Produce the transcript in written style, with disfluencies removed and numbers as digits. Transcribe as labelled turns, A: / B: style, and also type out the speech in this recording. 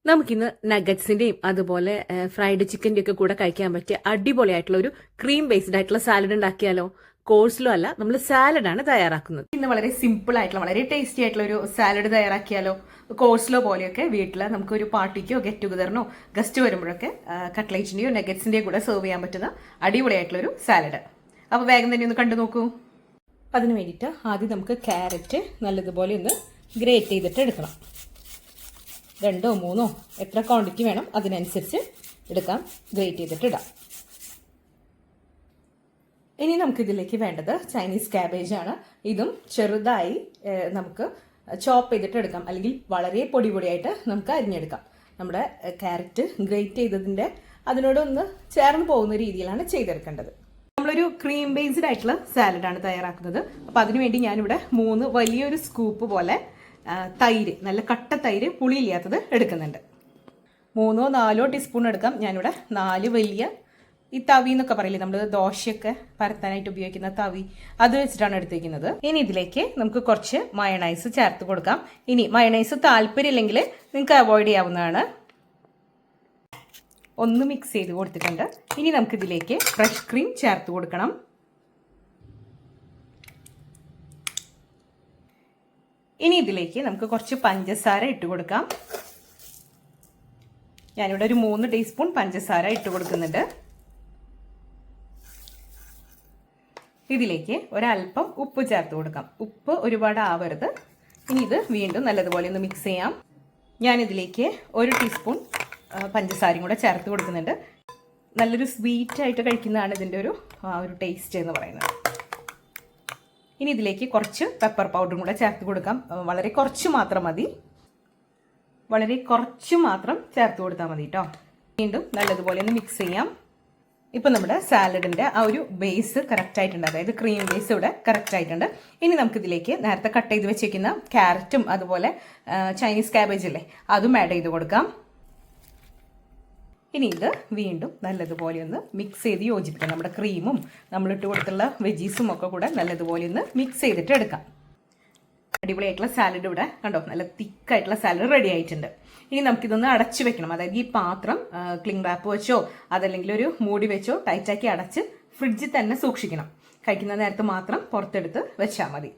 A: നമുക്കിന്ന് നഗറ്റ്സിന്റെയും അതുപോലെ ഫ്രൈഡ് ചിക്കൻ്റെ ഒക്കെ കൂടെ കഴിക്കാൻ പറ്റിയ അടിപൊളിയായിട്ടുള്ള ഒരു ക്രീം ബേസ്ഡ് ആയിട്ടുള്ള സാലഡ് ഉണ്ടാക്കിയാലോ? കോഴ്സിലോ അല്ല, നമ്മൾ സാലഡാണ് തയ്യാറാക്കുന്നത്. ഇന്ന് വളരെ സിമ്പിൾ ആയിട്ടുള്ള വളരെ ടേസ്റ്റി ആയിട്ടുള്ള ഒരു സാലഡ് തയ്യാറാക്കിയാലോ? കോഴ്സിലോ പോലെയൊക്കെ വീട്ടിൽ നമുക്ക് ഒരു പാർട്ടിക്കോ ഗെറ്റ് ടുഗദറിനോ ഗസ്റ്റ് വരുമ്പോഴൊക്കെ കട്ട്ലേറ്റിന്റെയോ നഗറ്റ്സിന്റെയോ കൂടെ സെർവ് ചെയ്യാൻ പറ്റുന്ന അടിപൊളിയായിട്ടുള്ള ഒരു സാലഡ്. അപ്പോൾ വേഗം തന്നെ ഒന്ന് കണ്ടു നോക്കൂ. അതിന് വേണ്ടിയിട്ട് ആദ്യം നമുക്ക് ക്യാരറ്റ് നല്ലതുപോലെ ഒന്ന് ഗ്രേറ്റ് ചെയ്തിട്ട് എടുക്കണം. 2 3 എത്ര ക്വാണ്ടിറ്റി വേണം അതിനനുസരിച്ച് എടുക്കാം, ഗ്രേറ്റ് ചെയ്തിട്ട് ഇടാം. ഇനി നമുക്കിതിലേക്ക് വേണ്ടത് ചൈനീസ് ക്യാബേജ് ആണ്. ഇതും ചെറുതായി നമുക്ക് ചോപ്പ് ചെയ്തിട്ട് എടുക്കാം, അല്ലെങ്കിൽ വളരെ പൊടി പൊടിയായിട്ട് നമുക്ക് അരിഞ്ഞെടുക്കാം. നമ്മുടെ ക്യാരറ്റ് ഗ്രേറ്റ് ചെയ്തതിൻ്റെ അതിനോടൊന്ന് ചേർന്ന് പോകുന്ന രീതിയിലാണ് ചെയ്തെടുക്കേണ്ടത്. നമ്മളൊരു ക്രീം ബേസ്ഡ് ആയിട്ടുള്ള സാലഡാണ് തയ്യാറാക്കുന്നത്. അപ്പോൾ അതിനുവേണ്ടി ഞാനിവിടെ 3 വലിയൊരു സ്കൂപ്പ് പോലെ തൈര്, നല്ല കട്ട തൈര്, പുളിയില്ലാത്തത് എടുക്കുന്നുണ്ട്. 3 4 ടീസ്പൂൺ എടുക്കാം. ഞാനിവിടെ 4 വലിയ ഈ തവി എന്നൊക്കെ പറയില്ലേ, നമ്മൾ ദോശയൊക്കെ പരത്താനായിട്ട് ഉപയോഗിക്കുന്ന തവി, അത് വെച്ചിട്ടാണ് എടുത്തിരിക്കുന്നത്. ഇനി ഇതിലേക്ക് നമുക്ക് കുറച്ച് മയണൈസ് ചേർത്ത് കൊടുക്കാം. ഇനി മയണൈസ് താല്പര്യമില്ലെങ്കിൽ നിങ്ങൾക്ക് അവോയ്ഡ് ചെയ്യാവുന്നതാണ്. ഒന്ന് മിക്സ് ചെയ്ത് കൊടുത്തിട്ടുണ്ട്. ഇനി നമുക്കിതിലേക്ക് ഫ്രഷ് ക്രീം ചേർത്ത് കൊടുക്കണം. ഇനി ഇതിലേക്ക് നമുക്ക് കുറച്ച് പഞ്ചസാര ഇട്ട് കൊടുക്കാം. ഞാനിവിടെ ഒരു 3 ടീസ്പൂൺ പഞ്ചസാര ഇട്ട് കൊടുക്കുന്നുണ്ട്. ഇതിലേക്ക് ഒരല്പം ഉപ്പ് ചേർത്ത് കൊടുക്കാം. ഉപ്പ് ഒരുപാട് ആവരുത്. ഇനി ഇത് വീണ്ടും നല്ലതുപോലെ ഒന്ന് മിക്സ് ചെയ്യാം. ഞാനിതിലേക്ക് 1 ടീസ്പൂൺ പഞ്ചസാരയും കൂടെ ചേർത്ത് കൊടുക്കുന്നുണ്ട്. നല്ലൊരു സ്വീറ്റായിട്ട് കഴിക്കുന്നതാണ് ഇതിൻ്റെ ഒരു ടേസ്റ്റ് എന്ന് പറയുന്നത്. ഇനി ഇതിലേക്ക് കുറച്ച് പെപ്പർ പൗഡറും കൂടെ ചേർത്ത് കൊടുക്കാം. വളരെ കുറച്ച് മാത്രം മതി, വളരെ കുറച്ച് മാത്രം ചേർത്ത് കൊടുത്താൽ മതി കേട്ടോ. വീണ്ടും നല്ലതുപോലെ ഒന്ന് മിക്സ് ചെയ്യാം. ഇപ്പം നമ്മുടെ സാലഡിൻ്റെ ആ ഒരു ബേസ് കറക്റ്റ് ആയിട്ടുണ്ട്, അതായത് ക്രീം ബേസ് ഇവിടെ കറക്റ്റ് ആയിട്ടുണ്ട്. ഇനി നമുക്കിതിലേക്ക് നേരത്തെ കട്ട് ചെയ്ത് വെച്ചേക്കുന്ന ക്യാരറ്റും അതുപോലെ ചൈനീസ് ക്യാബേജ് അല്ലേ, അതും ആഡ് ചെയ്ത് കൊടുക്കാം. ഇനി ഇത് വീണ്ടും നല്ലതുപോലെ ഒന്ന് മിക്സ് ചെയ്ത് യോജിപ്പിക്കാം. നമ്മുടെ ക്രീമും നമ്മളിട്ട് കൊടുത്തുള്ള വെജീസും ഒക്കെ കൂടെ നല്ലതുപോലെ ഒന്ന് മിക്സ് ചെയ്തിട്ട് എടുക്കാം. അടിപൊളിയായിട്ടുള്ള സാലഡ് ഇവിടെ കണ്ടോ, നല്ല തിക്കായിട്ടുള്ള സാലഡ് റെഡി ആയിട്ടുണ്ട്. ഇനി നമുക്കിതൊന്ന് അടച്ചു വെക്കണം. അതായത് ഈ പാത്രം ക്ലിംഗ് റാപ്പ് വെച്ചോ അതല്ലെങ്കിൽ ഒരു മൂടി വെച്ചോ ടൈറ്റാക്കി അടച്ച് ഫ്രിഡ്ജിൽ തന്നെ സൂക്ഷിക്കണം. കഴിക്കുന്ന നേരത്ത് മാത്രം പുറത്തെടുത്ത് വെച്ചാൽ മതി.